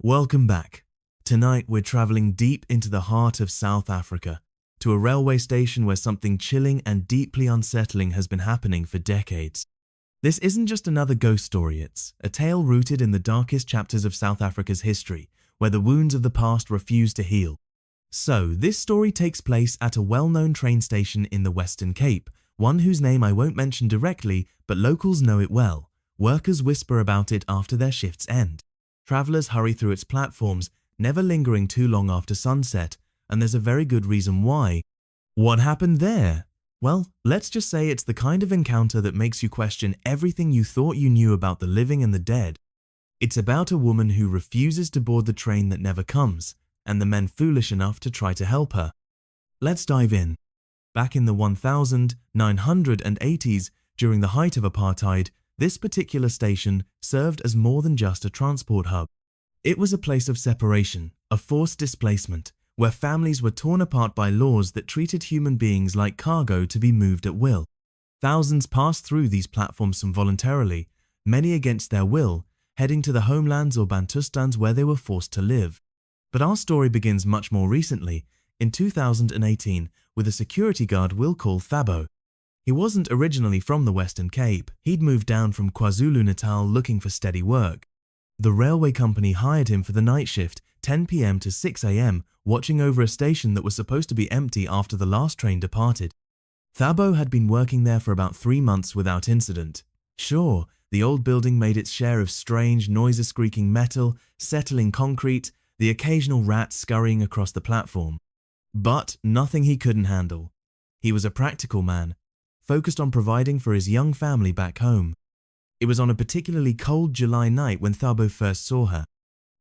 Welcome back. Tonight we're traveling deep into the heart of South Africa, to a railway station where something chilling and deeply unsettling has been happening for decades. This isn't just another ghost story, it's a tale rooted in the darkest chapters of South Africa's history, where the wounds of the past refuse to heal. So, this story takes place at a well-known train station in the Western Cape, one whose name I won't mention directly, but locals know it well. Workers whisper about it after their shifts end. Travellers hurry through its platforms, never lingering too long after sunset, and there's a very good reason why. What happened there? Well, let's just say it's the kind of encounter that makes you question everything you thought you knew about the living and the dead. It's about a woman who refuses to board the train that never comes, and the men foolish enough to try to help her. Let's dive in. Back in the 1980s, during the height of apartheid, this particular station served as more than just a transport hub. It was a place of separation, a forced displacement, where families were torn apart by laws that treated human beings like cargo to be moved at will. Thousands passed through these platforms voluntarily, many against their will, heading to the homelands or Bantustans where they were forced to live. But our story begins much more recently, in 2018, with a security guard we'll call Thabo. He wasn't originally from the Western Cape. He'd moved down from KwaZulu-Natal looking for steady work. The railway company hired him for the night shift, 10 p.m. to 6 a.m., watching over a station that was supposed to be empty after the last train departed. Thabo had been working there for about 3 months without incident. Sure, the old building made its share of strange, noise-squeaking metal, settling concrete, the occasional rat scurrying across the platform. But nothing he couldn't handle. He was a practical man, focused on providing for his young family back home. It was on a particularly cold July night when Thabo first saw her.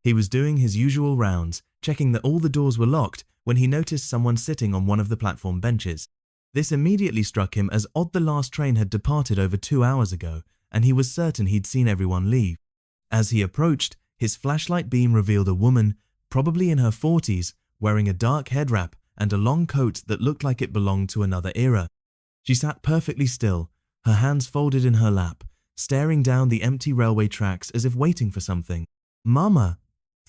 He was doing his usual rounds, checking that all the doors were locked, when he noticed someone sitting on one of the platform benches. This immediately struck him as odd. The last train had departed over 2 hours ago, and he was certain he'd seen everyone leave. As he approached, his flashlight beam revealed a woman, probably in her 40s, wearing a dark head wrap and a long coat that looked like it belonged to another era. She sat perfectly still, her hands folded in her lap, staring down the empty railway tracks as if waiting for something. "Mama,"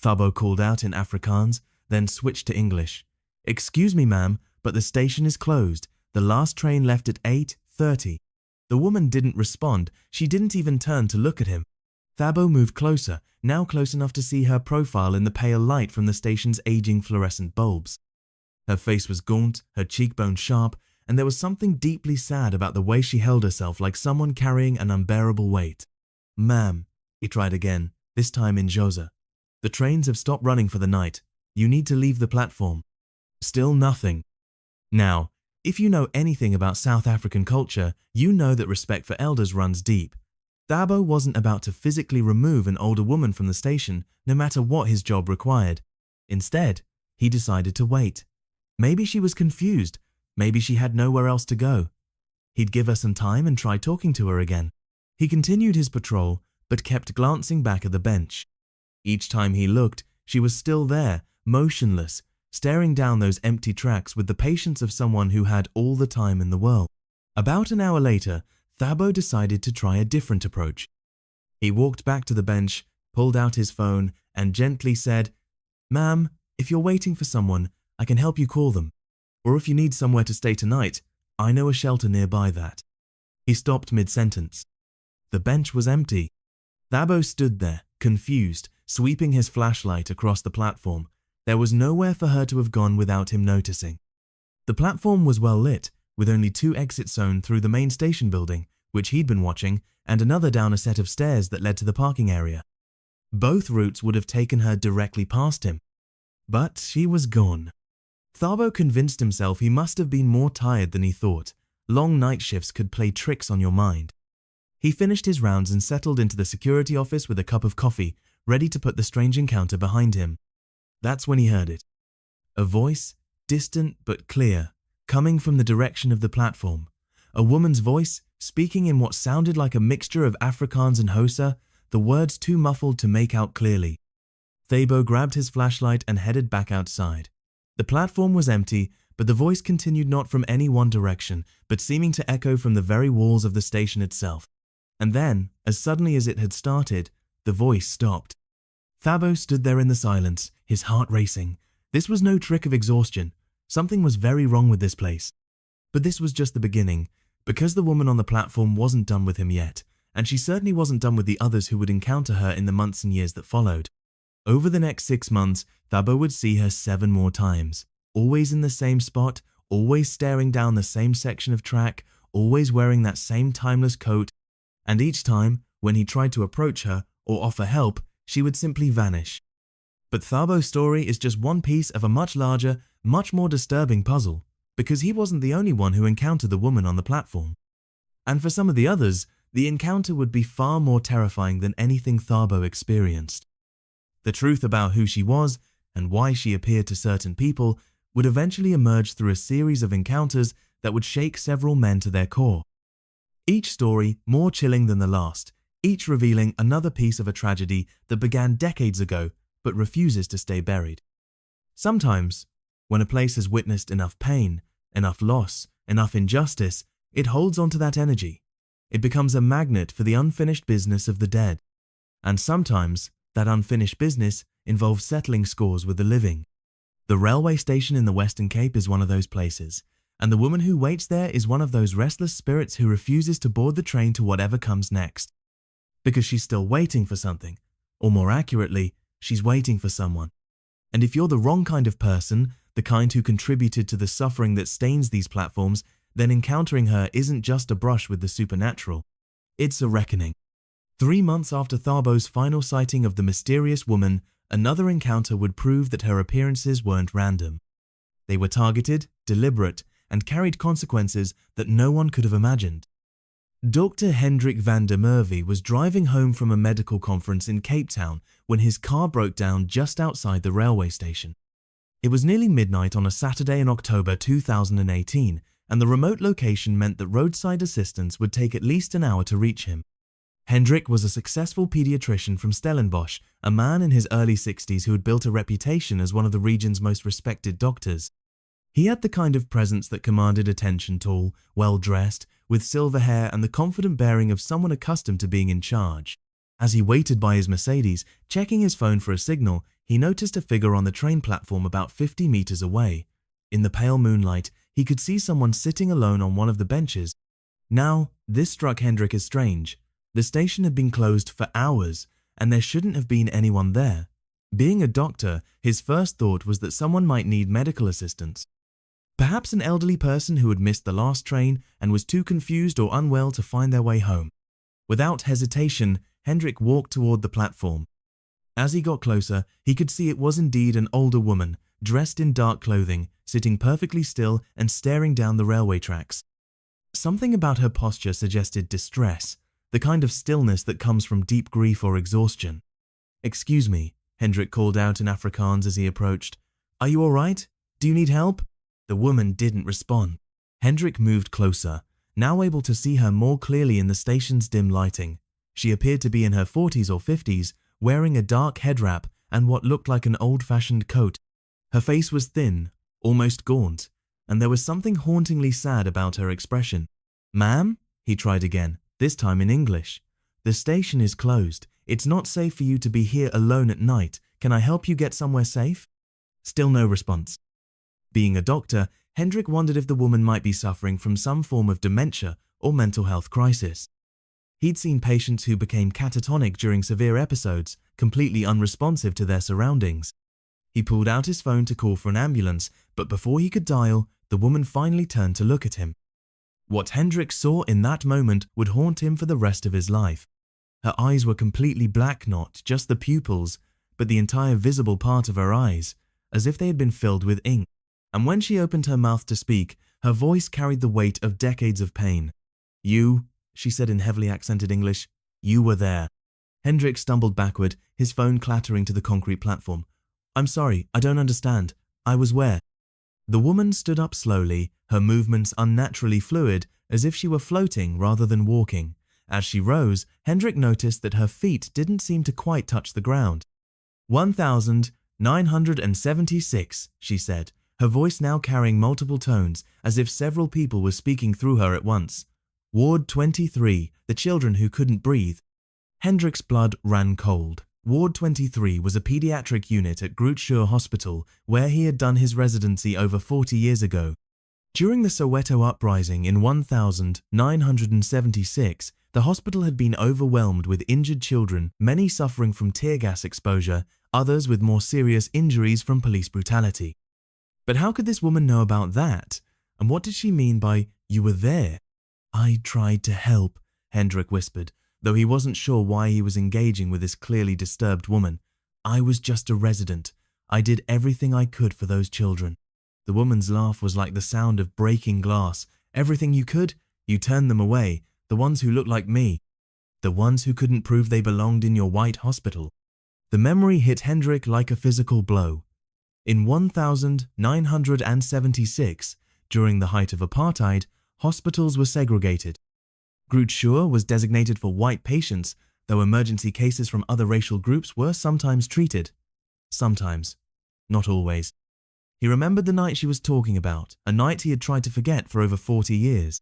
Thabo called out in Afrikaans, then switched to English. "Excuse me, ma'am, but the station is closed. The last train left at 8:30. The woman didn't respond. She didn't even turn to look at him. Thabo moved closer, now close enough to see her profile in the pale light from the station's aging fluorescent bulbs. Her face was gaunt, her cheekbones sharp, and there was something deeply sad about the way she held herself, like someone carrying an unbearable weight. "Ma'am," he tried again, this time in Xhosa. "The trains have stopped running for the night. You need to leave the platform." Still nothing. Now, if you know anything about South African culture, you know that respect for elders runs deep. Thabo wasn't about to physically remove an older woman from the station, no matter what his job required. Instead, he decided to wait. Maybe she was confused. Maybe she had nowhere else to go. He'd give her some time and try talking to her again. He continued his patrol, but kept glancing back at the bench. Each time he looked, she was still there, motionless, staring down those empty tracks with the patience of someone who had all the time in the world. About an hour later, Thabo decided to try a different approach. He walked back to the bench, pulled out his phone, and gently said, "Ma'am, if you're waiting for someone, I can help you call them. Or if you need somewhere to stay tonight, I know a shelter nearby that." He stopped mid-sentence. The bench was empty. Thabo stood there, confused, sweeping his flashlight across the platform. There was nowhere for her to have gone without him noticing. The platform was well lit, with only 2 exits sewn through the main station building, which he'd been watching, and another down a set of stairs that led to the parking area. Both routes would have taken her directly past him. But she was gone. Thabo convinced himself he must have been more tired than he thought. Long night shifts could play tricks on your mind. He finished his rounds and settled into the security office with a cup of coffee, ready to put the strange encounter behind him. That's when he heard it. A voice, distant but clear, coming from the direction of the platform. A woman's voice, speaking in what sounded like a mixture of Afrikaans and Xhosa, the words too muffled to make out clearly. Thabo grabbed his flashlight and headed back outside. The platform was empty, but the voice continued not from any one direction, but seeming to echo from the very walls of the station itself. And then, as suddenly as it had started, the voice stopped. Thabo stood there in the silence, his heart racing. This was no trick of exhaustion. Something was very wrong with this place. But this was just the beginning, because the woman on the platform wasn't done with him yet, and she certainly wasn't done with the others who would encounter her in the months and years that followed. Over the next 6 months, Thabo would see her 7 more times, always in the same spot, always staring down the same section of track, always wearing that same timeless coat, and each time, when he tried to approach her or offer help, she would simply vanish. But Thabo's story is just one piece of a much larger, much more disturbing puzzle, because he wasn't the only one who encountered the woman on the platform. And for some of the others, the encounter would be far more terrifying than anything Thabo experienced. The truth about who she was and why she appeared to certain people would eventually emerge through a series of encounters that would shake several men to their core. Each story more chilling than the last, each revealing another piece of a tragedy that began decades ago but refuses to stay buried. Sometimes, when a place has witnessed enough pain, enough loss, enough injustice, it holds onto that energy. It becomes a magnet for the unfinished business of the dead. And sometimes, that unfinished business involves settling scores with the living. The railway station in the Western Cape is one of those places, and the woman who waits there is one of those restless spirits who refuses to board the train to whatever comes next. Because she's still waiting for something, or more accurately, she's waiting for someone. And if you're the wrong kind of person, the kind who contributed to the suffering that stains these platforms, then encountering her isn't just a brush with the supernatural. It's a reckoning. 3 months after Thabo's final sighting of the mysterious woman, another encounter would prove that her appearances weren't random. They were targeted, deliberate, and carried consequences that no one could have imagined. Dr. Hendrik van der Merwe was driving home from a medical conference in Cape Town when his car broke down just outside the railway station. It was nearly midnight on a Saturday in October 2018, and the remote location meant that roadside assistance would take at least an hour to reach him. Hendrik was a successful pediatrician from Stellenbosch, a man in his early 60s who had built a reputation as one of the region's most respected doctors. He had the kind of presence that commanded attention, tall, well-dressed, with silver hair and the confident bearing of someone accustomed to being in charge. As he waited by his Mercedes, checking his phone for a signal, he noticed a figure on the train platform about 50 meters away. In the pale moonlight, he could see someone sitting alone on one of the benches. Now, this struck Hendrik as strange. The station had been closed for hours, and there shouldn't have been anyone there. Being a doctor, his first thought was that someone might need medical assistance. Perhaps an elderly person who had missed the last train and was too confused or unwell to find their way home. Without hesitation, Hendrik walked toward the platform. As he got closer, he could see it was indeed an older woman, dressed in dark clothing, sitting perfectly still and staring down the railway tracks. Something about her posture suggested distress, the kind of stillness that comes from deep grief or exhaustion. "Excuse me," Hendrik called out in Afrikaans as he approached. "Are you all right? Do you need help?" The woman didn't respond. Hendrik moved closer, now able to see her more clearly in the station's dim lighting. She appeared to be in her 40s or 50s, wearing a dark head wrap and what looked like an old-fashioned coat. Her face was thin, almost gaunt, and there was something hauntingly sad about her expression. "Ma'am?" he tried again, this time in English. "The station is closed. It's not safe for you to be here alone at night. Can I help you get somewhere safe?" Still no response. Being a doctor, Hendrik wondered if the woman might be suffering from some form of dementia or mental health crisis. He'd seen patients who became catatonic during severe episodes, completely unresponsive to their surroundings. He pulled out his phone to call for an ambulance, but before he could dial, the woman finally turned to look at him. What Hendrik saw in that moment would haunt him for the rest of his life. Her eyes were completely black, not just the pupils, but the entire visible part of her eyes, as if they had been filled with ink. And when she opened her mouth to speak, her voice carried the weight of decades of pain. "You," she said in heavily accented English, "you were there." Hendrik stumbled backward, his phone clattering to the concrete platform. "I'm sorry, I don't understand. I was where?" The woman stood up slowly, her movements unnaturally fluid, as if she were floating rather than walking. As she rose, Hendrik noticed that her feet didn't seem to quite touch the ground. 1976, she said, her voice now carrying multiple tones, as if several people were speaking through her at once. "Ward 23, the children who couldn't breathe." Hendrik's blood ran cold. Ward 23 was a pediatric unit at Groote Hospital where he had done his residency over 40 years ago. During the Soweto uprising in 1976, the hospital had been overwhelmed with injured children, many suffering from tear gas exposure, others with more serious injuries from police brutality. But how could this woman know about that? And what did she mean by, "You were there"? "I tried to help," Hendrik whispered, though he wasn't sure why he was engaging with this clearly disturbed woman. "I was just a resident. I did everything I could for those children." The woman's laugh was like the sound of breaking glass. "Everything you could? You turned them away. The ones who looked like me. The ones who couldn't prove they belonged in your white hospital." The memory hit Hendrik like a physical blow. In 1976, during the height of apartheid, hospitals were segregated. Groote was designated for white patients, though emergency cases from other racial groups were sometimes treated. Sometimes. Not always. He remembered the night she was talking about, a night he had tried to forget for over 40 years.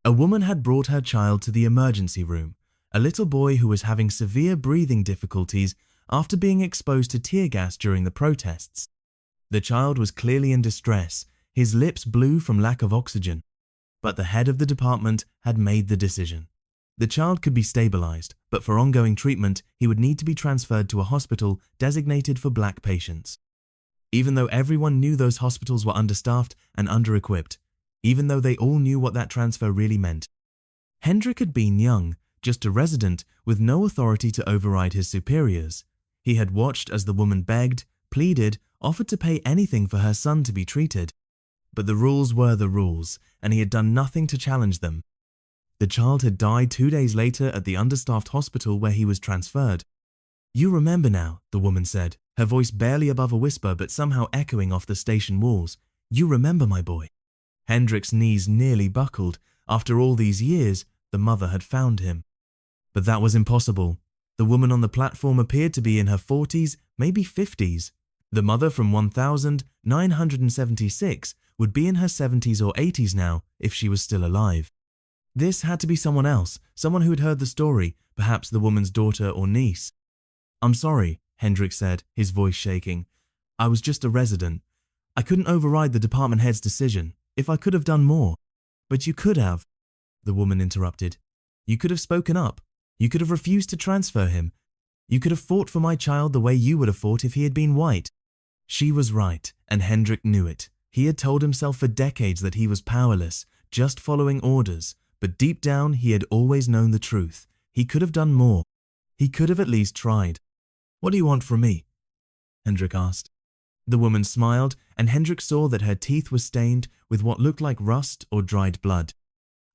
A woman had brought her child to the emergency room, a little boy who was having severe breathing difficulties after being exposed to tear gas during the protests. The child was clearly in distress, his lips blue from lack of oxygen. But the head of the department had made the decision. The child could be stabilized, but for ongoing treatment, he would need to be transferred to a hospital designated for black patients. Even though everyone knew those hospitals were understaffed and under-equipped, even though they all knew what that transfer really meant. Hendrik had been young, just a resident with no authority to override his superiors. He had watched as the woman begged, pleaded, offered to pay anything for her son to be treated. But the rules were the rules, and he had done nothing to challenge them. The child had died 2 days later at the understaffed hospital where he was transferred. "You remember now," the woman said, her voice barely above a whisper but somehow echoing off the station walls. "You remember, my boy." Hendrik's knees nearly buckled. After all these years, the mother had found him. But that was impossible. The woman on the platform appeared to be in her 40s, maybe 50s. The mother from 1976 would be in her 70s or 80s now if she was still alive. This had to be someone else, someone who had heard the story, perhaps the woman's daughter or niece. "I'm sorry," Hendrik said, his voice shaking. "I was just a resident. I couldn't override the department head's decision. If I could have done more." "But you could have," the woman interrupted. "You could have spoken up. You could have refused to transfer him. You could have fought for my child the way you would have fought if he had been white." She was right, and Hendrik knew it. He had told himself for decades that he was powerless, just following orders, but deep down he had always known the truth. He could have done more. He could have at least tried. "What do you want from me?" Hendrik asked. The woman smiled, and Hendrik saw that her teeth were stained with what looked like rust or dried blood.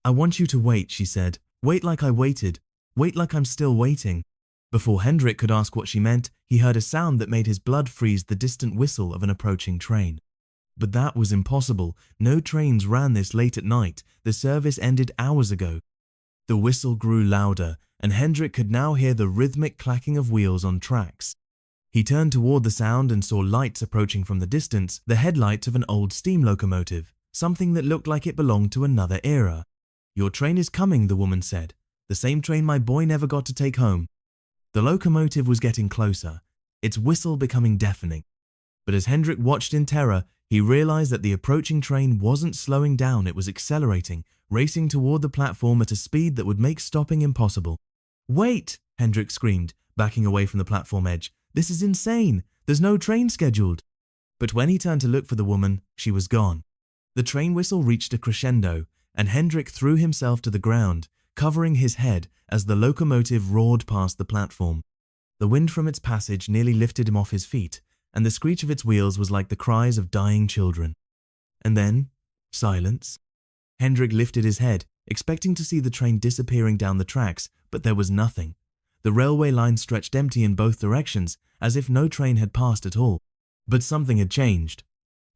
"I want you to wait," she said. "Wait like I waited. Wait like I'm still waiting." Before Hendrik could ask what she meant, he heard a sound that made his blood freeze, the distant whistle of an approaching train. But that was impossible. No trains ran this late at night. The service ended hours ago. The whistle grew louder, and Hendrik could now hear the rhythmic clacking of wheels on tracks. He turned toward the sound and saw lights approaching from the distance, the headlights of an old steam locomotive, something that looked like it belonged to another era. "Your train is coming," the woman said. "The same train my boy never got to take home." The locomotive was getting closer, its whistle becoming deafening. But as Hendrik watched in terror, he realized that the approaching train wasn't slowing down, it was accelerating, racing toward the platform at a speed that would make stopping impossible. "Wait!" Hendrik screamed, backing away from the platform edge. "This is insane! There's no train scheduled!" But when he turned to look for the woman, she was gone. The train whistle reached a crescendo, and Hendrik threw himself to the ground, covering his head as the locomotive roared past the platform. The wind from its passage nearly lifted him off his feet, and the screech of its wheels was like the cries of dying children. And then, silence. Hendrik lifted his head, expecting to see the train disappearing down the tracks, but there was nothing. The railway line stretched empty in both directions, as if no train had passed at all. But something had changed.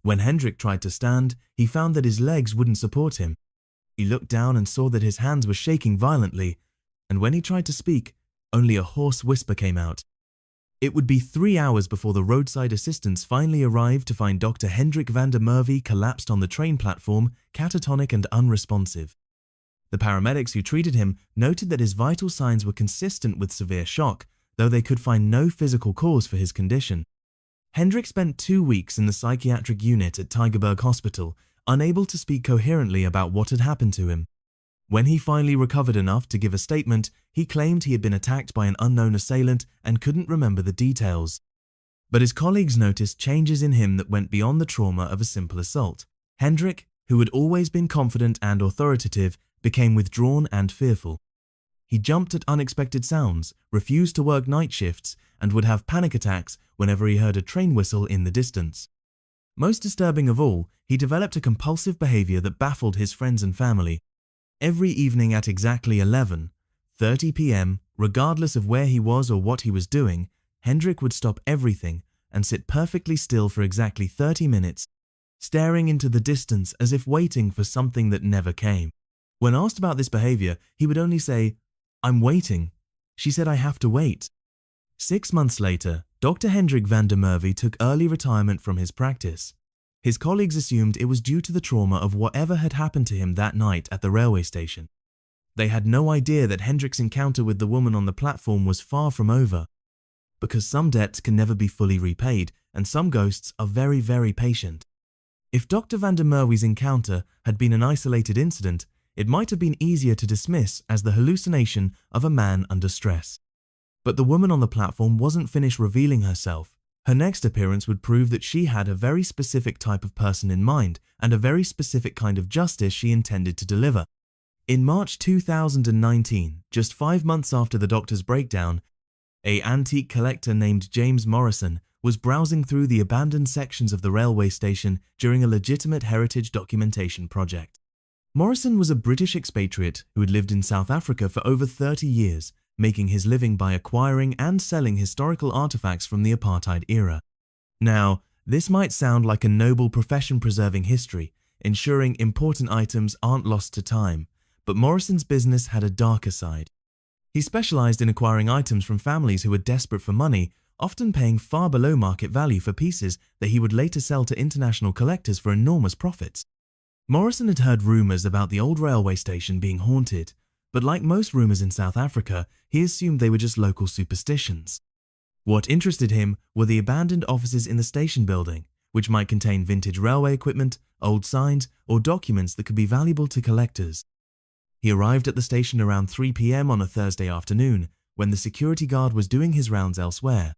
When Hendrik tried to stand, he found that his legs wouldn't support him. He looked down and saw that his hands were shaking violently, and when he tried to speak, only a hoarse whisper came out. It would be 3 hours before the roadside assistants finally arrived to find Dr. Hendrik van der Merwe collapsed on the train platform, catatonic and unresponsive. The paramedics who treated him noted that his vital signs were consistent with severe shock, though they could find no physical cause for his condition. Hendrik spent 2 weeks in the psychiatric unit at Tygerberg Hospital, unable to speak coherently about what had happened to him. When he finally recovered enough to give a statement, he claimed he had been attacked by an unknown assailant and couldn't remember the details. But his colleagues noticed changes in him that went beyond the trauma of a simple assault. Hendrik, who had always been confident and authoritative, became withdrawn and fearful. He jumped at unexpected sounds, refused to work night shifts, and would have panic attacks whenever he heard a train whistle in the distance. Most disturbing of all, he developed a compulsive behavior that baffled his friends and family. Every evening at exactly 11:30 p.m., regardless of where he was or what he was doing, Hendrik would stop everything and sit perfectly still for exactly 30 minutes, staring into the distance as if waiting for something that never came. When asked about this behavior, he would only say, "I'm waiting." She said, "I have to wait." 6 months later, Dr. Hendrik van der Merwe took early retirement from his practice. His colleagues assumed it was due to the trauma of whatever had happened to him that night at the railway station. They had no idea that Hendrik's encounter with the woman on the platform was far from over, because some debts can never be fully repaid and some ghosts are very, very patient. If Dr. van der Merwe's encounter had been an isolated incident, it might have been easier to dismiss as the hallucination of a man under stress. But the woman on the platform wasn't finished revealing herself. Her next appearance would prove that she had a very specific type of person in mind and a very specific kind of justice she intended to deliver. In March 2019, just 5 months after the doctor's breakdown, an antique collector named James Morrison was browsing through the abandoned sections of the railway station during a legitimate heritage documentation project. Morrison was a British expatriate who had lived in South Africa for over 30 years, making his living by acquiring and selling historical artifacts from the apartheid era. Now, this might sound like a noble profession preserving history, ensuring important items aren't lost to time, but Morrison's business had a darker side. He specialized in acquiring items from families who were desperate for money, often paying far below market value for pieces that he would later sell to international collectors for enormous profits. Morrison had heard rumors about the old railway station being haunted, but like most rumors in South Africa, he assumed they were just local superstitions. What interested him were the abandoned offices in the station building, which might contain vintage railway equipment, old signs, or documents that could be valuable to collectors. He arrived at the station around 3 p.m. on a Thursday afternoon, when the security guard was doing his rounds elsewhere.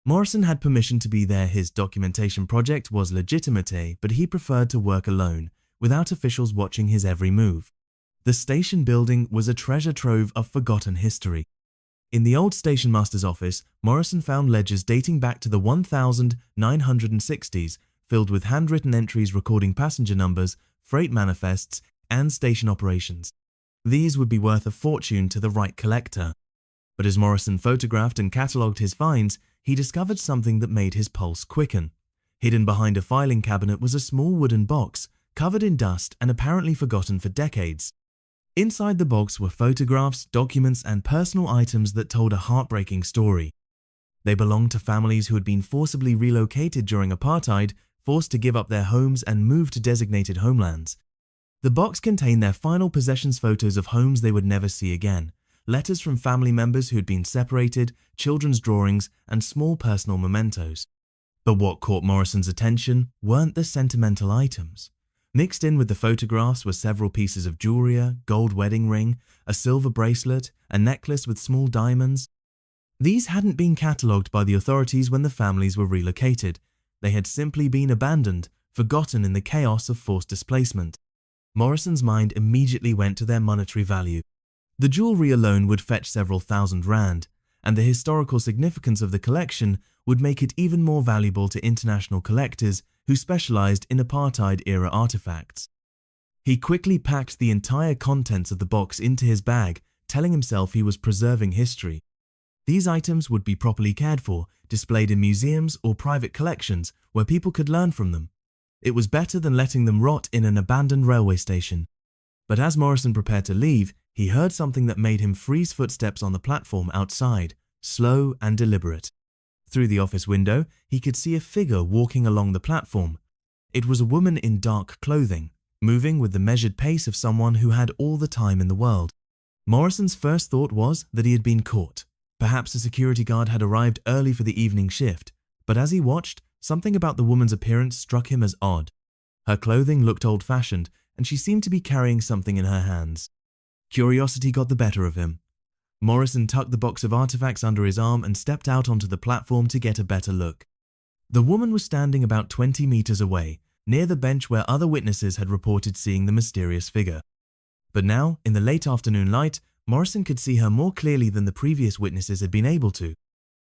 Morrison had permission to be there. His documentation project was legitimate, but he preferred to work alone, without officials watching his every move. The station building was a treasure trove of forgotten history. In the old station master's office, Morrison found ledgers dating back to the 1960s, filled with handwritten entries recording passenger numbers, freight manifests, and station operations. These would be worth a fortune to the right collector. But as Morrison photographed and catalogued his finds, he discovered something that made his pulse quicken. Hidden behind a filing cabinet was a small wooden box, covered in dust and apparently forgotten for decades. Inside the box were photographs, documents, and personal items that told a heartbreaking story. They belonged to families who had been forcibly relocated during apartheid, forced to give up their homes and move to designated homelands. The box contained their final possessions, photos of homes they would never see again, letters from family members who had been separated, children's drawings, and small personal mementos. But what caught Morrison's attention weren't the sentimental items. Mixed in with the photographs were several pieces of jewelry, a gold wedding ring, a silver bracelet, a necklace with small diamonds. These hadn't been catalogued by the authorities when the families were relocated. They had simply been abandoned, forgotten in the chaos of forced displacement. Morrison's mind immediately went to their monetary value. The jewelry alone would fetch several £1,000, and the historical significance of the collection would make it even more valuable to international collectors who specialized in apartheid-era artifacts. He quickly packed the entire contents of the box into his bag, telling himself he was preserving history. These items would be properly cared for, displayed in museums or private collections where people could learn from them. It was better than letting them rot in an abandoned railway station. But as Morrison prepared to leave, he heard something that made him freeze, footsteps on the platform outside, slow and deliberate. Through the office window, he could see a figure walking along the platform. It was a woman in dark clothing, moving with the measured pace of someone who had all the time in the world. Morrison's first thought was that he had been caught. Perhaps a security guard had arrived early for the evening shift, but as he watched, something about the woman's appearance struck him as odd. Her clothing looked old-fashioned, and she seemed to be carrying something in her hands. Curiosity got the better of him. Morrison tucked the box of artifacts under his arm and stepped out onto the platform to get a better look. The woman was standing about 20 meters away, near the bench where other witnesses had reported seeing the mysterious figure. But now, in the late afternoon light, Morrison could see her more clearly than the previous witnesses had been able to.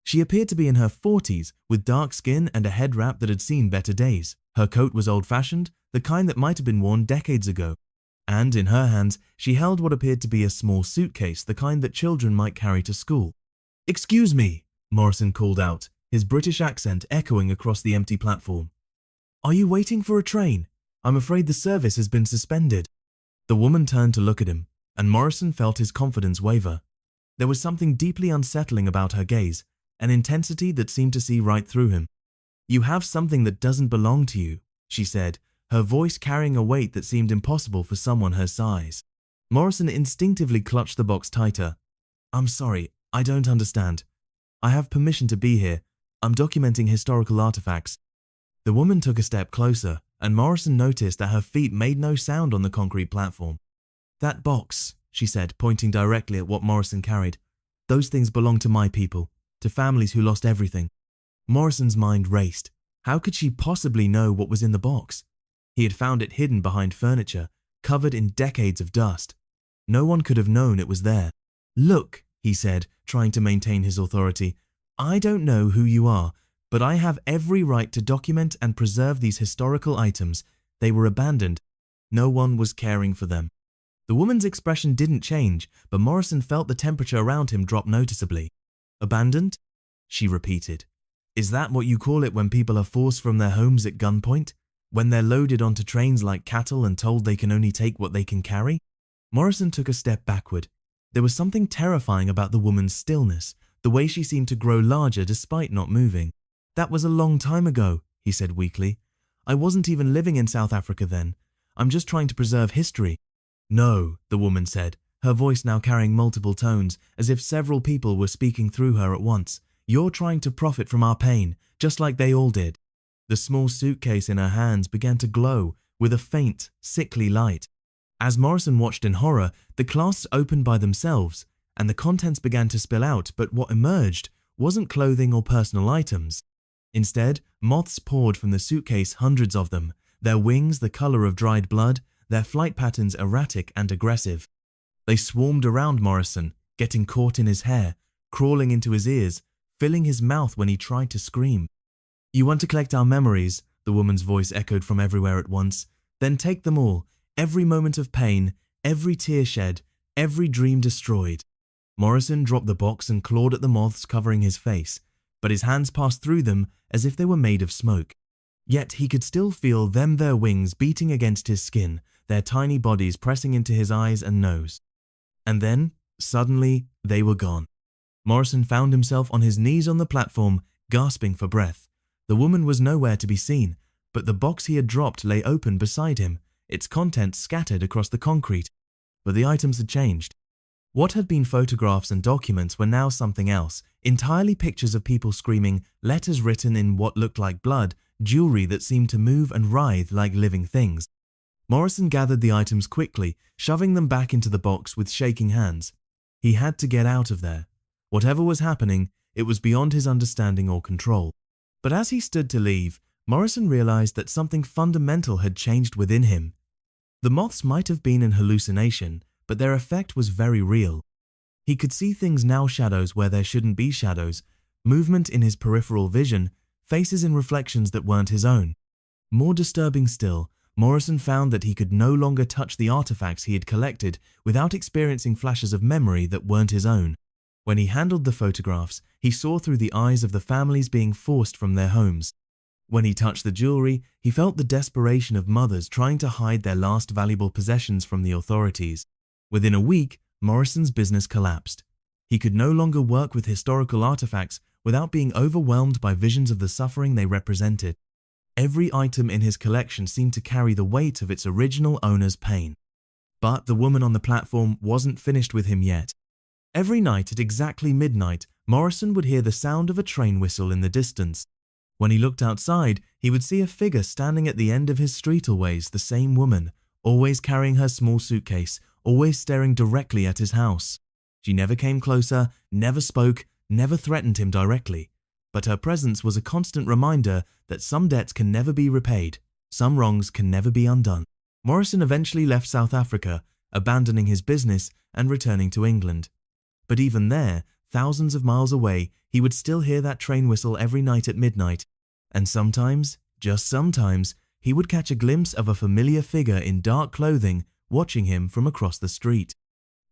She appeared to be in her 40s, with dark skin and a head wrap that had seen better days. Her coat was old-fashioned, the kind that might have been worn decades ago. And in her hands, she held what appeared to be a small suitcase, the kind that children might carry to school. "Excuse me," Morrison called out, his British accent echoing across the empty platform. "Are you waiting for a train? I'm afraid the service has been suspended." The woman turned to look at him, and Morrison felt his confidence waver. There was something deeply unsettling about her gaze, an intensity that seemed to see right through him. "You have something that doesn't belong to you," she said, her voice carrying a weight that seemed impossible for someone her size. Morrison instinctively clutched the box tighter. "I'm sorry, I don't understand. I have permission to be here. I'm documenting historical artifacts." The woman took a step closer, and Morrison noticed that her feet made no sound on the concrete platform. "That box," she said, pointing directly at what Morrison carried. "Those things belong to my people, to families who lost everything." Morrison's mind raced. How could she possibly know what was in the box? He had found it hidden behind furniture, covered in decades of dust. No one could have known it was there. "Look," he said, trying to maintain his authority. "I don't know who you are, but I have every right to document and preserve these historical items. They were abandoned. No one was caring for them." The woman's expression didn't change, but Morrison felt the temperature around him drop noticeably. "Abandoned?" she repeated. "Is that what you call it when people are forced from their homes at gunpoint? When they're loaded onto trains like cattle and told they can only take what they can carry?" Morrison took a step backward. There was something terrifying about the woman's stillness, the way she seemed to grow larger despite not moving. "That was a long time ago," he said weakly. "I wasn't even living in South Africa then. I'm just trying to preserve history." "No," the woman said, her voice now carrying multiple tones, as if several people were speaking through her at once. "You're trying to profit from our pain, just like they all did." The small suitcase in her hands began to glow with a faint, sickly light. As Morrison watched in horror, the clasps opened by themselves, and the contents began to spill out, but what emerged wasn't clothing or personal items. Instead, moths poured from the suitcase, hundreds of them, their wings the color of dried blood, their flight patterns erratic and aggressive. They swarmed around Morrison, getting caught in his hair, crawling into his ears, filling his mouth when he tried to scream. "You want to collect our memories," the woman's voice echoed from everywhere at once. "Then take them all, every moment of pain, every tear shed, every dream destroyed." Morrison dropped the box and clawed at the moths covering his face, but his hands passed through them as if they were made of smoke. Yet he could still feel their wings beating against his skin, their tiny bodies pressing into his eyes and nose. And then, suddenly, they were gone. Morrison found himself on his knees on the platform, gasping for breath. The woman was nowhere to be seen, but the box he had dropped lay open beside him, its contents scattered across the concrete. But the items had changed. What had been photographs and documents were now something else, entirely pictures of people screaming, letters written in what looked like blood, jewelry that seemed to move and writhe like living things. Morrison gathered the items quickly, shoving them back into the box with shaking hands. He had to get out of there. Whatever was happening, it was beyond his understanding or control. But as he stood to leave, Morrison realized that something fundamental had changed within him. The moths might have been an hallucination, but their effect was very real. He could see things now, shadows where there shouldn't be shadows, movement in his peripheral vision, faces in reflections that weren't his own. More disturbing still, Morrison found that he could no longer touch the artifacts he had collected without experiencing flashes of memory that weren't his own. When he handled the photographs, he saw through the eyes of the families being forced from their homes. When he touched the jewelry, he felt the desperation of mothers trying to hide their last valuable possessions from the authorities. Within a week, Morrison's business collapsed. He could no longer work with historical artifacts without being overwhelmed by visions of the suffering they represented. Every item in his collection seemed to carry the weight of its original owner's pain. But the woman on the platform wasn't finished with him yet. Every night at exactly midnight, Morrison would hear the sound of a train whistle in the distance. When he looked outside, he would see a figure standing at the end of his street, always the same woman, always carrying her small suitcase, always staring directly at his house. She never came closer, never spoke, never threatened him directly, but her presence was a constant reminder that some debts can never be repaid, some wrongs can never be undone. Morrison eventually left South Africa, abandoning his business and returning to England. But even there, thousands of miles away, he would still hear that train whistle every night at midnight, and sometimes, just sometimes, he would catch a glimpse of a familiar figure in dark clothing watching him from across the street.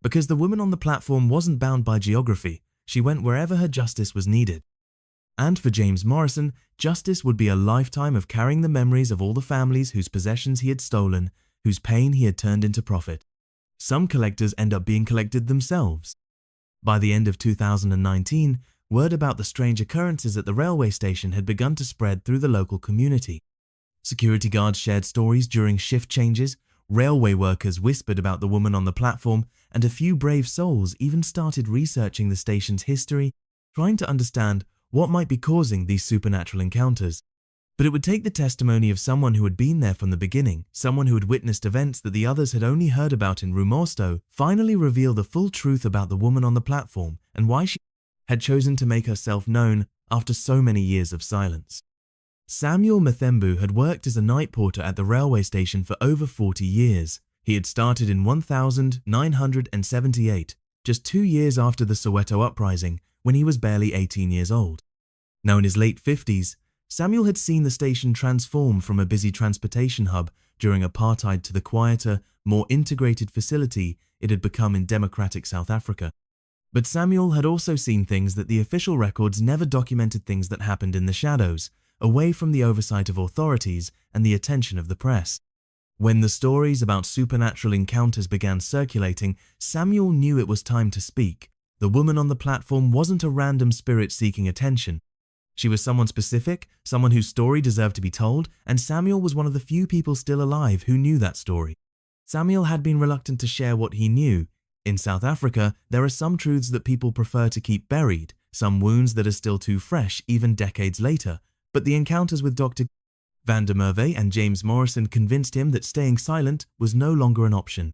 Because the woman on the platform wasn't bound by geography, she went wherever her justice was needed. And for James Morrison, justice would be a lifetime of carrying the memories of all the families whose possessions he had stolen, whose pain he had turned into profit. Some collectors end up being collected themselves. By the end of 2019, word about the strange occurrences at the railway station had begun to spread through the local community. Security guards shared stories during shift changes, railway workers whispered about the woman on the platform, and a few brave souls even started researching the station's history, trying to understand what might be causing these supernatural encounters. But it would take the testimony of someone who had been there from the beginning, someone who had witnessed events that the others had only heard about in rumorsto, finally reveal the full truth about the woman on the platform and why she had chosen to make herself known after so many years of silence. Samuel Mathembu had worked as a night porter at the railway station for over 40 years. He had started in 1978, just 2 years after the Soweto uprising, when he was barely 18 years old. Now in his late 50s, Samuel had seen the station transform from a busy transportation hub during apartheid to the quieter, more integrated facility it had become in democratic South Africa. But Samuel had also seen things that the official records never documented, things that happened in the shadows, away from the oversight of authorities and the attention of the press. When the stories about supernatural encounters began circulating, Samuel knew it was time to speak. The woman on the platform wasn't a random spirit seeking attention. She was someone specific, someone whose story deserved to be told, and Samuel was one of the few people still alive who knew that story. Samuel had been reluctant to share what he knew. In South Africa, there are some truths that people prefer to keep buried, some wounds that are still too fresh even decades later, but the encounters with Dr. Van der Merwe and James Morrison convinced him that staying silent was no longer an option.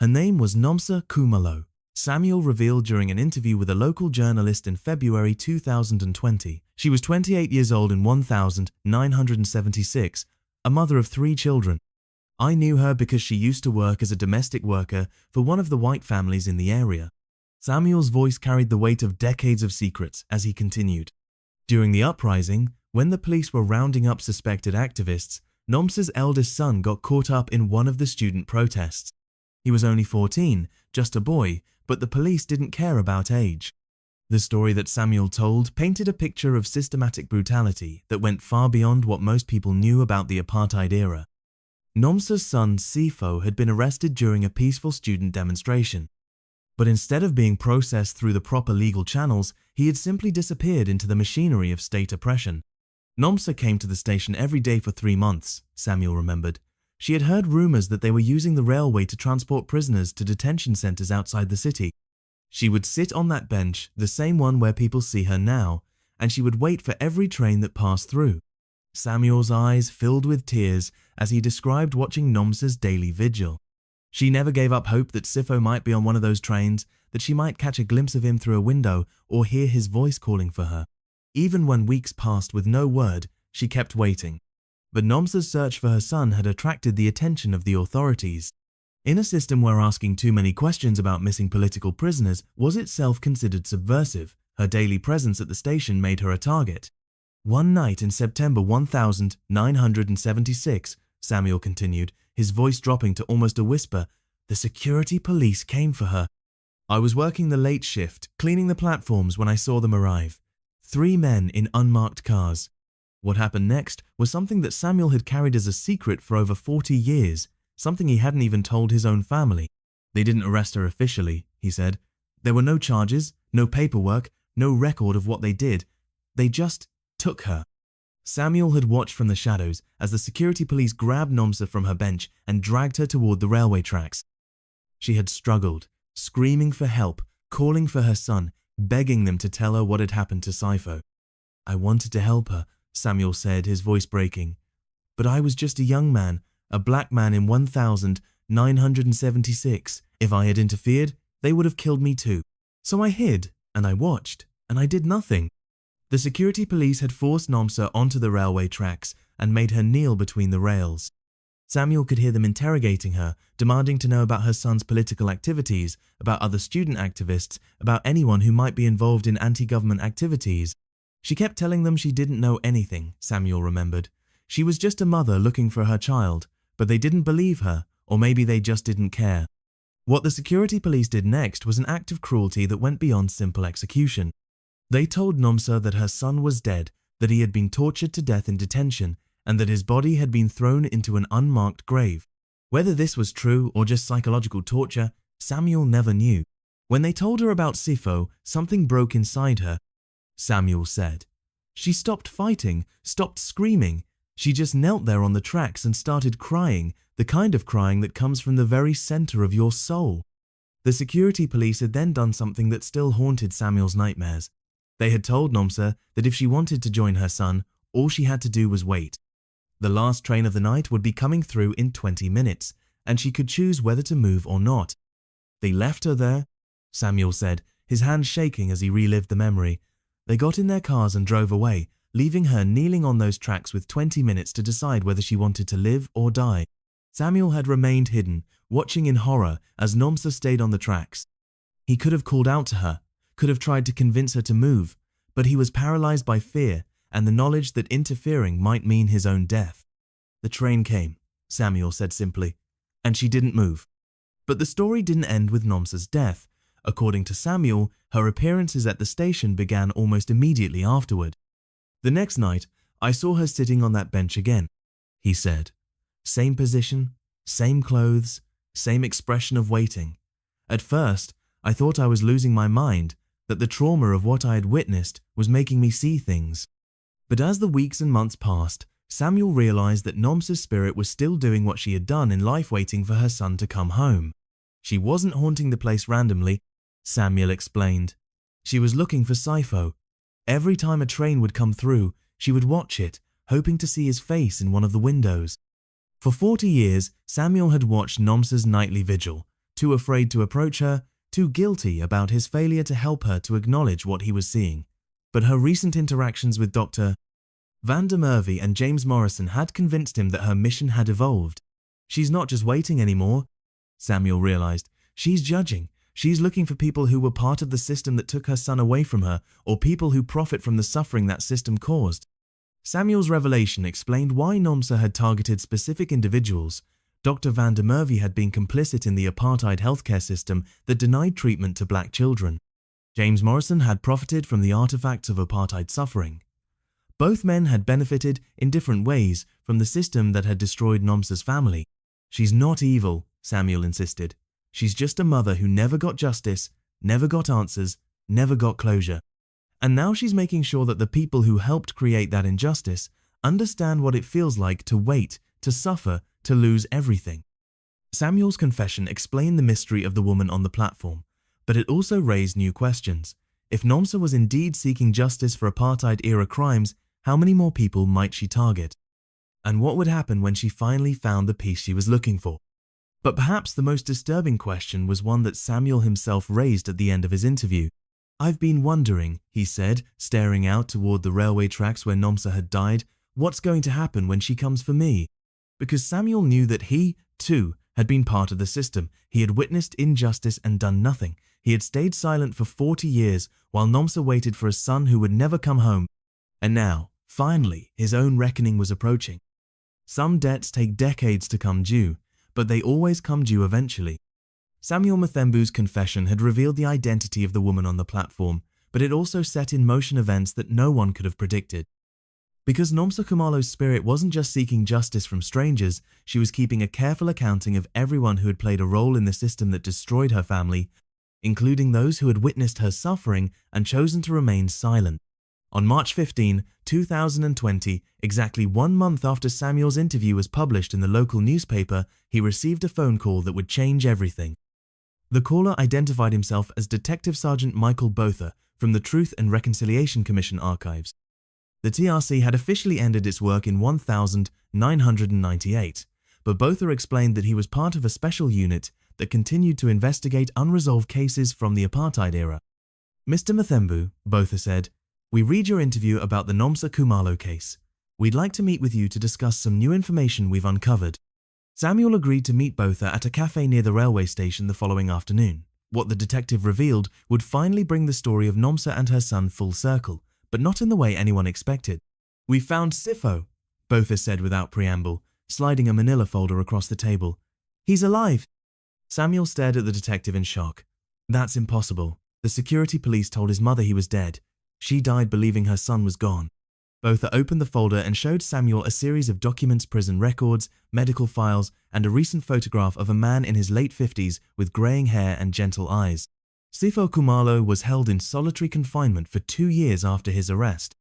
Her name was Nomsa Khumalo, Samuel revealed during an interview with a local journalist in February 2020. She was 28 years old in 1976, a mother of 3 children. I knew her because she used to work as a domestic worker for one of the white families in the area. Samuel's voice carried the weight of decades of secrets as he continued. During the uprising, when the police were rounding up suspected activists, Nomsa's eldest son got caught up in one of the student protests. He was only 14, just a boy, but the police didn't care about age. The story that Samuel told painted a picture of systematic brutality that went far beyond what most people knew about the apartheid era. Nomsa's son Sifo had been arrested during a peaceful student demonstration. But instead of being processed through the proper legal channels, he had simply disappeared into the machinery of state oppression. Nomsa came to the station every day for 3 months, Samuel remembered. She had heard rumors that they were using the railway to transport prisoners to detention centers outside the city. She would sit on that bench, the same one where people see her now, and she would wait for every train that passed through. Samuel's eyes filled with tears as he described watching Nomsa's daily vigil. She never gave up hope that Sifo might be on one of those trains, that she might catch a glimpse of him through a window or hear his voice calling for her. Even when weeks passed with no word, she kept waiting. But Nomsa's search for her son had attracted the attention of the authorities. In a system where asking too many questions about missing political prisoners was itself considered subversive, her daily presence at the station made her a target. One night in September 1976, Samuel continued, his voice dropping to almost a whisper, the security police came for her. I was working the late shift, cleaning the platforms when I saw them arrive. 3 men in unmarked cars. What happened next was something that Samuel had carried as a secret for over 40 years, something he hadn't even told his own family. They didn't arrest her officially, he said. There were no charges, no paperwork, no record of what they did. They just took her. Samuel had watched from the shadows as the security police grabbed Nomsa from her bench and dragged her toward the railway tracks. She had struggled, screaming for help, calling for her son, begging them to tell her what had happened to Sifo. "I wanted to help her," Samuel said, his voice breaking. "But I was just a young man, a black man in 1976. If I had interfered, they would have killed me too. So I hid, and I watched, and I did nothing." The security police had forced Nomsa onto the railway tracks and made her kneel between the rails. Samuel could hear them interrogating her, demanding to know about her son's political activities, about other student activists, about anyone who might be involved in anti-government activities. She kept telling them she didn't know anything, Samuel remembered. She was just a mother looking for her child, but they didn't believe her, or maybe they just didn't care. What the security police did next was an act of cruelty that went beyond simple execution. They told Nomsa that her son was dead, that he had been tortured to death in detention, and that his body had been thrown into an unmarked grave. Whether this was true or just psychological torture, Samuel never knew. When they told her about Sifo, something broke inside her, Samuel said. She stopped fighting, stopped screaming. She just knelt there on the tracks and started crying, the kind of crying that comes from the very center of your soul. The security police had then done something that still haunted Samuel's nightmares. They had told Nomsa that if she wanted to join her son, all she had to do was wait. The last train of the night would be coming through in 20 minutes, and she could choose whether to move or not. "They left her there," Samuel said, his hands shaking as he relived the memory. "They got in their cars and drove away, leaving her kneeling on those tracks with 20 minutes to decide whether she wanted to live or die." Samuel had remained hidden, watching in horror as Nomsa stayed on the tracks. He could have called out to her, could have tried to convince her to move, but he was paralyzed by fear and the knowledge that interfering might mean his own death. "The train came," Samuel said simply, "and she didn't move." But the story didn't end with Nomsa's death. According to Samuel, her appearances at the station began almost immediately afterward. "The next night, I saw her sitting on that bench again," he said. "Same position, same clothes, same expression of waiting. At first, I thought I was losing my mind, that the trauma of what I had witnessed was making me see things. But as the weeks and months passed, Samuel realized that Nomsa's spirit was still doing what she had done in life, waiting for her son to come home. She wasn't haunting the place randomly," Samuel explained. "She was looking for Sifo. Every time a train would come through, she would watch it, hoping to see his face in one of the windows." For 40 years, Samuel had watched Nomsa's nightly vigil, too afraid to approach her, too guilty about his failure to help her to acknowledge what he was seeing. But her recent interactions with Dr. Van der Merwe and James Morrison had convinced him that her mission had evolved. "She's not just waiting anymore," Samuel realized. "She's judging. She's looking for people who were part of the system that took her son away from her, or people who profit from the suffering that system caused." Samuel's revelation explained why Nomsa had targeted specific individuals. Dr. Van der Merwe had been complicit in the apartheid healthcare system that denied treatment to black children. James Morrison had profited from the artifacts of apartheid suffering. Both men had benefited in different ways from the system that had destroyed Nomsa's family. "She's not evil," Samuel insisted. "She's just a mother who never got justice, never got answers, never got closure. And now she's making sure that the people who helped create that injustice understand what it feels like to wait, to suffer, to lose everything." Samuel's confession explained the mystery of the woman on the platform, but it also raised new questions. If Nomsa was indeed seeking justice for apartheid-era crimes, how many more people might she target? And what would happen when she finally found the peace she was looking for? But perhaps the most disturbing question was one that Samuel himself raised at the end of his interview. "I've been wondering," he said, staring out toward the railway tracks where Nomsa had died, "what's going to happen when she comes for me?" Because Samuel knew that he, too, had been part of the system. He had witnessed injustice and done nothing. He had stayed silent for 40 years while Nomsa waited for a son who would never come home. And now, finally, his own reckoning was approaching. Some debts take decades to come due, but they always come due eventually. Samuel Mthembu's confession had revealed the identity of the woman on the platform, but it also set in motion events that no one could have predicted. Because Nomsa Khumalo's spirit wasn't just seeking justice from strangers, she was keeping a careful accounting of everyone who had played a role in the system that destroyed her family, including those who had witnessed her suffering and chosen to remain silent. On March 15, 2020, exactly 1 month after Samuel's interview was published in the local newspaper, he received a phone call that would change everything. The caller identified himself as Detective Sergeant Michael Botha from the Truth and Reconciliation Commission archives. The TRC had officially ended its work in 1998, but Botha explained that he was part of a special unit that continued to investigate unresolved cases from the apartheid era. Mr. Mathembu, Botha said, "We read your interview about the Nomsa Khumalo case. We'd like to meet with you to discuss some new information we've uncovered." Samuel agreed to meet Botha at a cafe near the railway station the following afternoon. What the detective revealed would finally bring the story of Nomsa and her son full circle, but not in the way anyone expected. "We found Sifo," Botha said without preamble, sliding a manila folder across the table. "He's alive." Samuel stared at the detective in shock. "That's impossible. The security police told his mother he was dead. She died believing her son was gone." Botha opened the folder and showed Samuel a series of documents, prison records, medical files, and a recent photograph of a man in his late 50s with greying hair and gentle eyes. Sifo Khumalo was held in solitary confinement for 2 years after his arrest.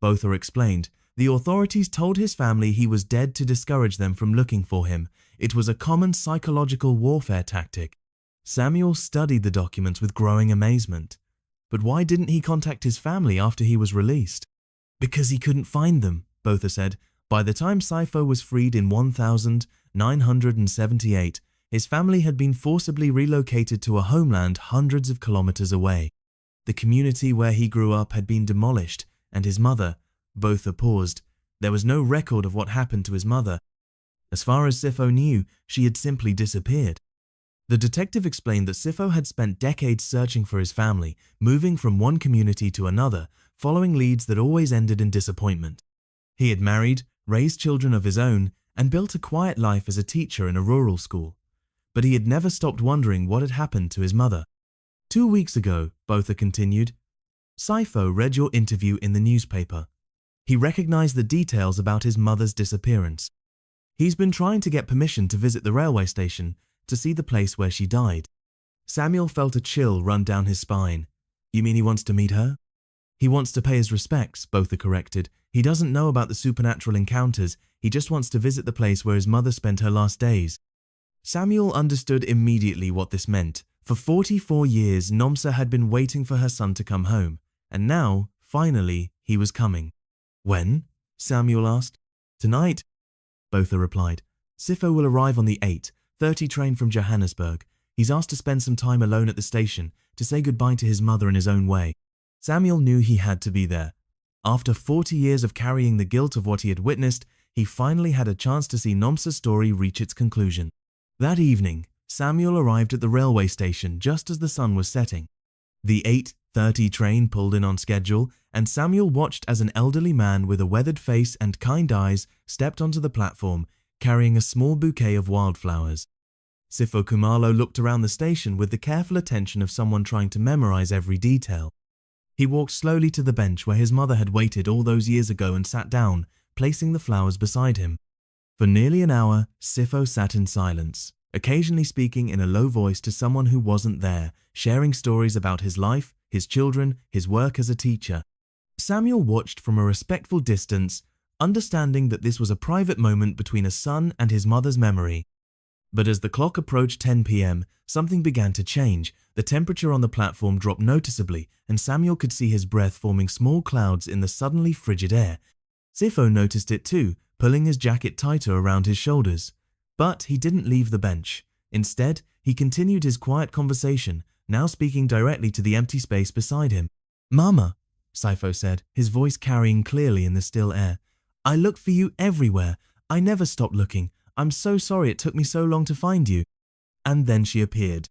Botha explained, the authorities told his family he was dead to discourage them from looking for him. It was a common psychological warfare tactic. Samuel studied the documents with growing amazement. But why didn't he contact his family after he was released? "Because he couldn't find them," Botha said. By the time Sifo was freed in 1978, his family had been forcibly relocated to a homeland hundreds of kilometers away. The community where he grew up had been demolished, and his mother, Botha paused. There was no record of what happened to his mother. As far as Sifo knew, she had simply disappeared. The detective explained that Sifo had spent decades searching for his family, moving from one community to another, following leads that always ended in disappointment. He had married, raised children of his own, and built a quiet life as a teacher in a rural school. But he had never stopped wondering what had happened to his mother. 2 weeks ago, Botha continued, Sifo read your interview in the newspaper. He recognized the details about his mother's disappearance. He's been trying to get permission to visit the railway station to see the place where she died. Samuel felt a chill run down his spine. "You mean he wants to meet her?" "He wants to pay his respects," Botha corrected. "He doesn't know about the supernatural encounters. He just wants to visit the place where his mother spent her last days." Samuel understood immediately what this meant. For 44 years, Nomsa had been waiting for her son to come home, and now, finally, he was coming. "When?" Samuel asked. "Tonight," Botha replied. "Sifo will arrive on the 8:30 train from Johannesburg. He's asked to spend some time alone at the station to say goodbye to his mother in his own way." Samuel knew he had to be there. After 40 years of carrying the guilt of what he had witnessed, he finally had a chance to see Nomsa's story reach its conclusion. That evening, Samuel arrived at the railway station just as the sun was setting. The 8:30 train pulled in on schedule, and Samuel watched as an elderly man with a weathered face and kind eyes stepped onto the platform, carrying a small bouquet of wildflowers. Sifo Khumalo looked around the station with the careful attention of someone trying to memorize every detail. He walked slowly to the bench where his mother had waited all those years ago and sat down, placing the flowers beside him. For nearly an hour, Sifo sat in silence, occasionally speaking in a low voice to someone who wasn't there, sharing stories about his life, his children, his work as a teacher. Samuel watched from a respectful distance, understanding that this was a private moment between a son and his mother's memory. But as the clock approached 10 p.m., something began to change. The temperature on the platform dropped noticeably, and Samuel could see his breath forming small clouds in the suddenly frigid air. Sifo noticed it too, pulling his jacket tighter around his shoulders. But he didn't leave the bench. Instead, he continued his quiet conversation, now speaking directly to the empty space beside him. "Mama," Sifo said, his voice carrying clearly in the still air. "I looked for you everywhere. I never stopped looking. I'm so sorry it took me so long to find you." And then she appeared.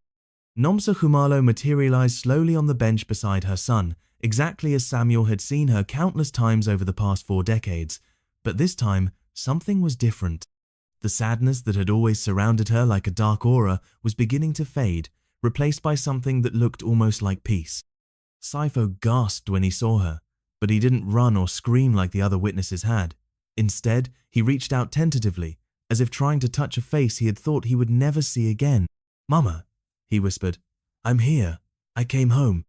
Nomsa Khumalo materialized slowly on the bench beside her son, exactly as Samuel had seen her countless times over the past 4 decades. But this time, something was different. The sadness that had always surrounded her like a dark aura was beginning to fade, replaced by something that looked almost like peace. Sifo gasped when he saw her, but he didn't run or scream like the other witnesses had. Instead, he reached out tentatively, as if trying to touch a face he had thought he would never see again. "Mama," he whispered, "I'm here. I came home."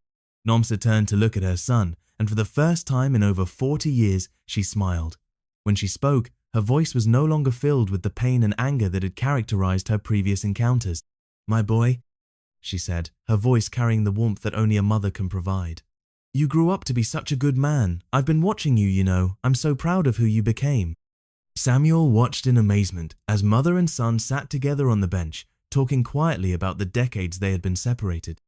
Nomsa turned to look at her son, and for the first time in over 40 years, she smiled. When she spoke, her voice was no longer filled with the pain and anger that had characterized her previous encounters. "My boy," she said, her voice carrying the warmth that only a mother can provide. You grew up to be such a good man. I've been watching you, you know. I'm so proud of who you became." Samuel watched in amazement as mother and son sat together on the bench, talking quietly about the decades they had been separated.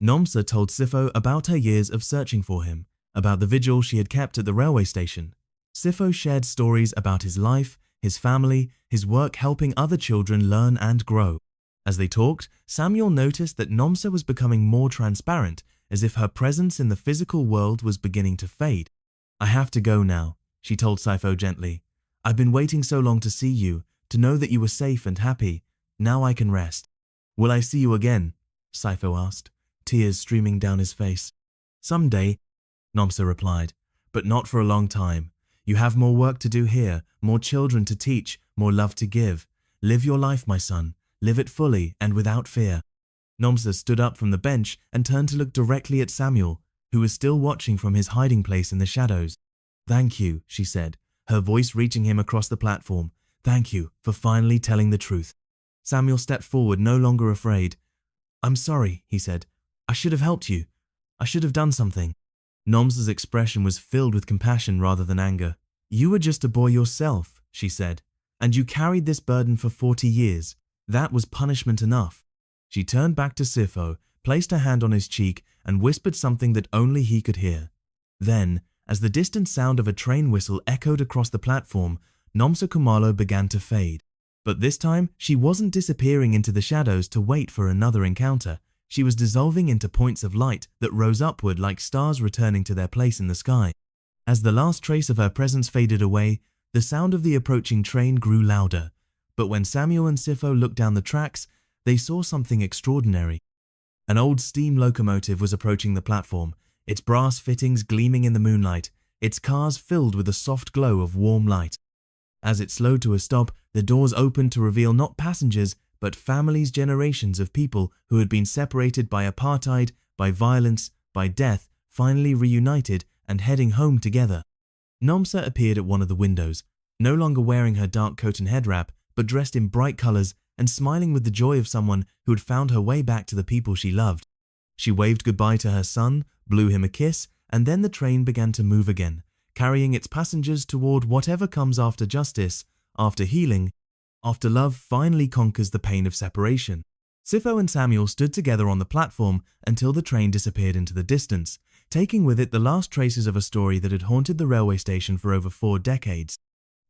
Nomsa told Sifo about her years of searching for him, about the vigil she had kept at the railway station. Sifo shared stories about his life, his family, his work helping other children learn and grow. As they talked, Samuel noticed that Nomsa was becoming more transparent, as if her presence in the physical world was beginning to fade. "I have to go now," she told Sifo gently. "I've been waiting so long to see you, to know that you were safe and happy. Now I can rest." "Will I see you again?" Sifo asked, tears streaming down his face. "Someday," Nomsa replied, "but not for a long time. You have more work to do here, more children to teach, more love to give. Live your life, my son. Live it fully and without fear." Nomsa stood up from the bench and turned to look directly at Samuel, who was still watching from his hiding place in the shadows. "Thank you," she said, her voice reaching him across the platform. "Thank you for finally telling the truth." Samuel stepped forward, no longer afraid. "I'm sorry," he said. "I should have helped you. I should have done something." Nomsa's expression was filled with compassion rather than anger. "You were just a boy yourself," she said, "and you carried this burden for 40 years. That was punishment enough." She turned back to Sifo, placed her hand on his cheek, and whispered something that only he could hear. Then, as the distant sound of a train whistle echoed across the platform, Nomsa Khumalo began to fade. But this time, she wasn't disappearing into the shadows to wait for another encounter. She was dissolving into points of light that rose upward like stars returning to their place in the sky. As the last trace of her presence faded away, the sound of the approaching train grew louder. But when Samuel and Sifo looked down the tracks, they saw something extraordinary. An old steam locomotive was approaching the platform, its brass fittings gleaming in the moonlight, its cars filled with a soft glow of warm light. As it slowed to a stop, the doors opened to reveal not passengers, but families, generations of people who had been separated by apartheid, by violence, by death, finally reunited and heading home together. Nomsa appeared at one of the windows, no longer wearing her dark coat and head wrap, but dressed in bright colors and smiling with the joy of someone who had found her way back to the people she loved. She waved goodbye to her son, blew him a kiss, and then the train began to move again, carrying its passengers toward whatever comes after justice, after healing, after love finally conquers the pain of separation. Sifo and Samuel stood together on the platform until the train disappeared into the distance, taking with it the last traces of a story that had haunted the railway station for over 4 decades.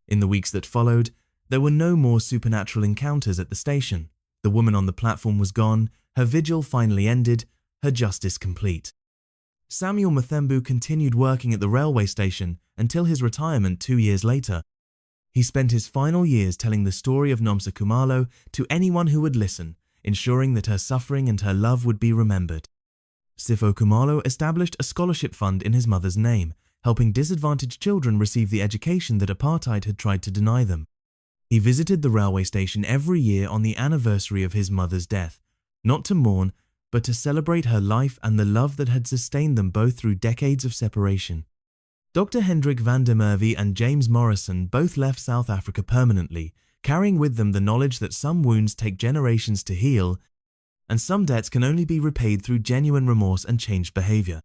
In the weeks that followed, there were no more supernatural encounters at the station. The woman on the platform was gone, her vigil finally ended, her justice complete. Samuel Mathembu continued working at the railway station until his retirement 2 years later. He spent his final years telling the story of Nomsa Khumalo to anyone who would listen, ensuring that her suffering and her love would be remembered. Sifo Khumalo established a scholarship fund in his mother's name, helping disadvantaged children receive the education that apartheid had tried to deny them. He visited the railway station every year on the anniversary of his mother's death, not to mourn, but to celebrate her life and the love that had sustained them both through decades of separation. Dr. Hendrik van der Merwe and James Morrison both left South Africa permanently, carrying with them the knowledge that some wounds take generations to heal, and some debts can only be repaid through genuine remorse and changed behavior.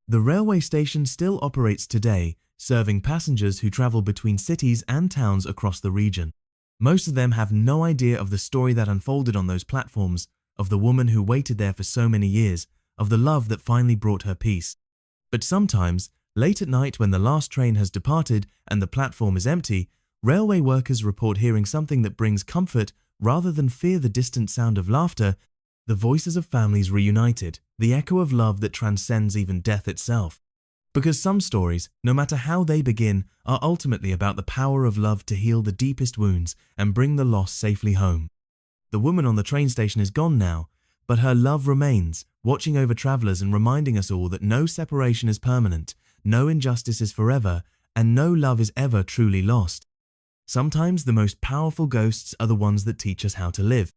The railway station still operates today, serving passengers who travel between cities and towns across the region. Most of them have no idea of the story that unfolded on those platforms, of the woman who waited there for so many years, of the love that finally brought her peace. But sometimes, late at night when the last train has departed and the platform is empty, railway workers report hearing something that brings comfort rather than fear: the distant sound of laughter, the voices of families reunited, the echo of love that transcends even death itself. Because some stories, no matter how they begin, are ultimately about the power of love to heal the deepest wounds and bring the lost safely home. The woman on the train station is gone now, but her love remains, watching over travelers and reminding us all that no separation is permanent, no injustice is forever, and no love is ever truly lost. Sometimes the most powerful ghosts are the ones that teach us how to live.